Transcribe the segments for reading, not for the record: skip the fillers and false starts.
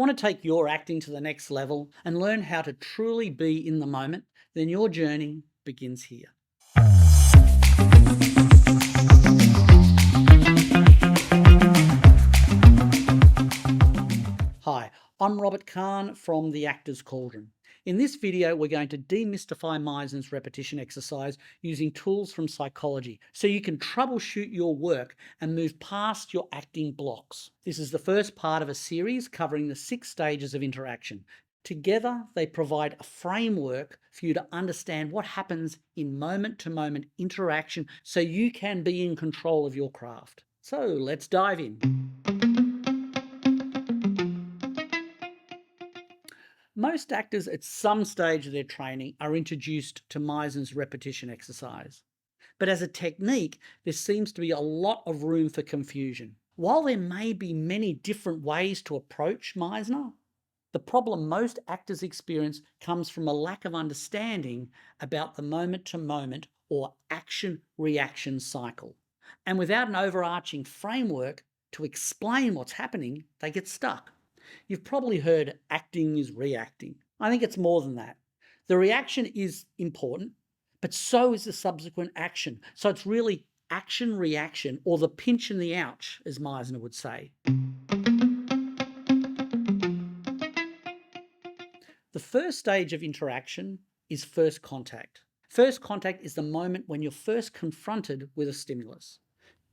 Want to take your acting to the next level and learn how to truly be in the moment? Then your journey begins here. Hi, I'm Robert Kahn from the Actor's Cauldron. In this video, we're going to demystify Meisner's repetition exercise using tools from psychology so you can troubleshoot your work and move past your acting blocks. This is the first part of a series covering the 6 stages of interaction. Together, they provide a framework for you to understand what happens in moment-to-moment interaction so you can be in control of your craft. So let's dive in. Most actors at some stage of their training are introduced to Meisner's repetition exercise. But as a technique, there seems to be a lot of room for confusion. While there may be many different ways to approach Meisner, the problem most actors experience comes from a lack of understanding about the moment-to-moment or action-reaction cycle. And without an overarching framework to explain what's happening, they get stuck. You've probably heard acting is reacting. I think it's more than that. The reaction is important, but so is the subsequent action. So it's really action-reaction, or the pinch and the ouch, as Meisner would say. The first stage of interaction is first contact. First contact is the moment when you're first confronted with a stimulus.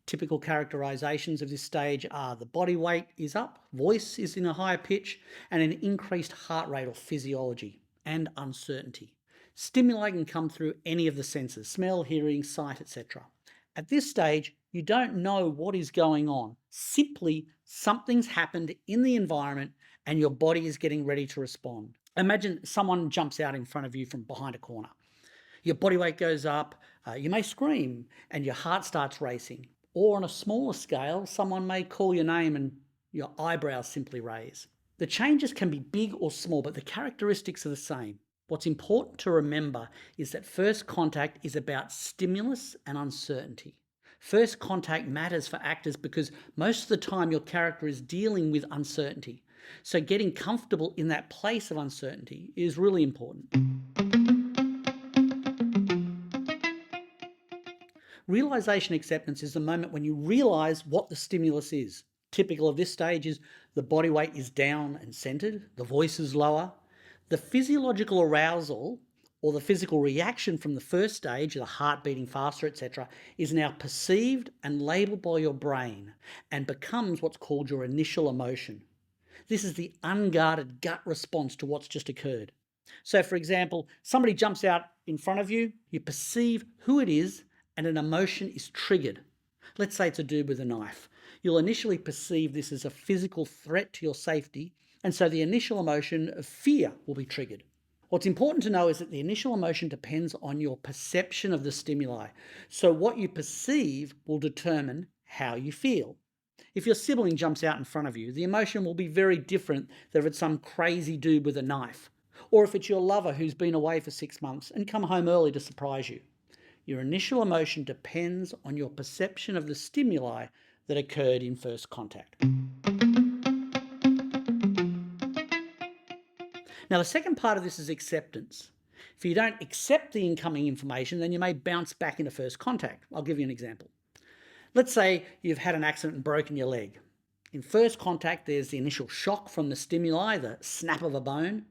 Typical characterizations of this stage are the body weight is up, voice is in a higher pitch, and an increased heart rate or physiology, and uncertainty. Stimuli can come through any of the senses, smell, hearing, sight, etc. At this stage, you don't know what is going on. Simply, something's happened in the environment and your body is getting ready to respond. Imagine someone jumps out in front of you from behind a corner. Your body weight goes up, you may scream, and your heart starts racing. Or on a smaller scale, someone may call your name and your eyebrows simply raise. The changes can be big or small, but the characteristics are the same. What's important to remember is that first contact is about stimulus and uncertainty. First contact matters for actors because most of the time your character is dealing with uncertainty. So getting comfortable in that place of uncertainty is really important. Realization acceptance is the moment when you realize what the stimulus is. Typical of this stage is the body weight is down and centered, the voice is lower. The physiological arousal or the physical reaction from the first stage, the heart beating faster, etc., is now perceived and labeled by your brain and becomes what's called your initial emotion. This is the unguarded gut response to what's just occurred. So, for example, somebody jumps out in front of you, you perceive who it is, and an emotion is triggered. Let's say it's a dude with a knife. You'll initially perceive this as a physical threat to your safety, and so the initial emotion of fear will be triggered. What's important to know is that the initial emotion depends on your perception of the stimuli. So what you perceive will determine how you feel. If your sibling jumps out in front of you, the emotion will be very different than if it's some crazy dude with a knife, or if it's your lover who's been away for 6 months and come home early to surprise you. Your initial emotion depends on your perception of the stimuli that occurred in first contact. Now, the second part of this is acceptance. If you don't accept the incoming information, then you may bounce back into first contact. I'll give you an example. Let's say you've had an accident and broken your leg. In first contact, there's the initial shock from the stimuli, the snap of a bone.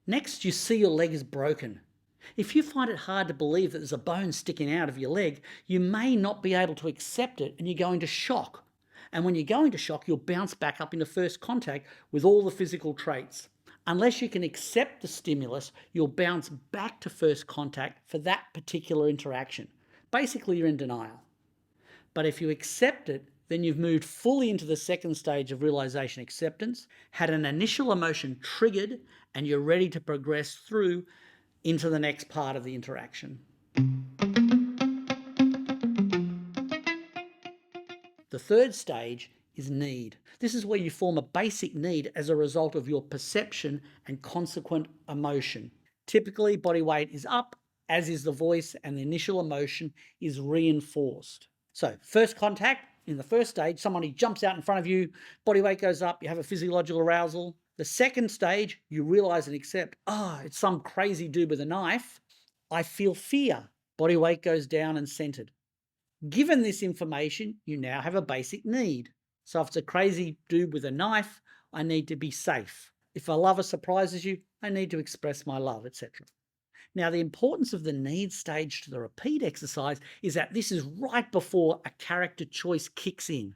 Next, you see your leg is broken. If you find it hard to believe that there's a bone sticking out of your leg, you may not be able to accept it and you go into shock. And when you go into shock, you'll bounce back up into first contact with all the physical traits. Unless you can accept the stimulus, you'll bounce back to first contact for that particular interaction. Basically, you're in denial. But if you accept it, then you've moved fully into the second stage of realization acceptance, had an initial emotion triggered, and you're ready to progress through into the next part of the interaction. The third stage is need. This is where you form a basic need as a result of your perception and consequent emotion. Typically, body weight is up, as is the voice, and the initial emotion is reinforced. So, first contact, in the first stage, somebody jumps out in front of you, body weight goes up, you have a physiological arousal, The second stage, you realize and accept, it's some crazy dude with a knife. I feel fear. Body weight goes down and centered. Given this information, you now have a basic need. So if it's a crazy dude with a knife, I need to be safe. If a lover surprises you, I need to express my love, etc. Now, the importance of the need stage to the repeat exercise is that this is right before a character choice kicks in.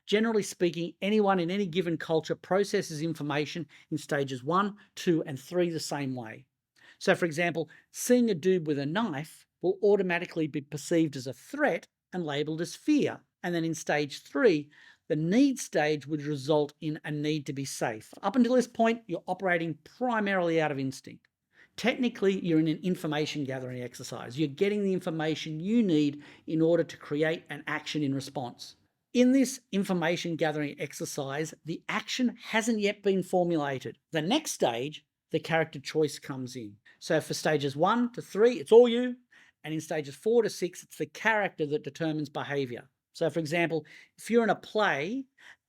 Generally speaking, anyone in any given culture processes information in stages 1, 2, and 3 the same way. So, for example, seeing a dude with a knife will automatically be perceived as a threat and labeled as fear. And then in stage 3, the need stage would result in a need to be safe. Up until this point, you're operating primarily out of instinct. Technically, you're in an information gathering exercise. You're getting the information you need in order to create an action in response. In this information gathering exercise, the action hasn't yet been formulated. The next stage, the character choice comes in. So for stages 1 to 3, it's all you. And in stages 4 to 6, it's the character that determines behavior. So for example, if you're in a play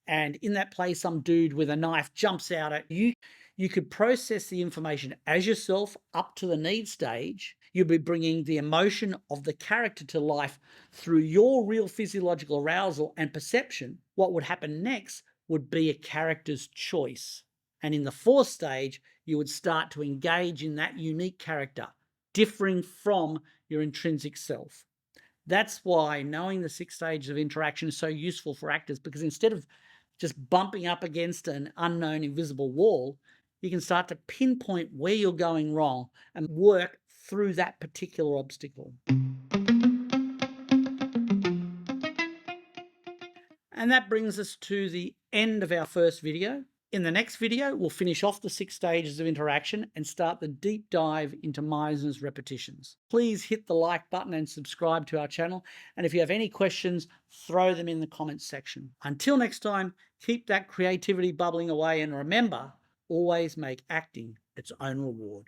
and in that play some dude with a knife jumps out at you, you could process the information as yourself up to the need stage. You'll be bringing the emotion of the character to life through your real physiological arousal and perception. What would happen next would be a character's choice. And in the 4th stage, you would start to engage in that unique character, differing from your intrinsic self. That's why knowing the 6 stages of interaction is so useful for actors, because instead of just bumping up against an unknown invisible wall, you can start to pinpoint where you're going wrong and work through that particular obstacle. And that brings us to the end of our first video. In the next video, we'll finish off the 6 stages of interaction and start the deep dive into Meisner's repetitions. Please hit the like button and subscribe to our channel. And if you have any questions, throw them in the comments section. Until next time, keep that creativity bubbling away, and remember, always make acting its own reward.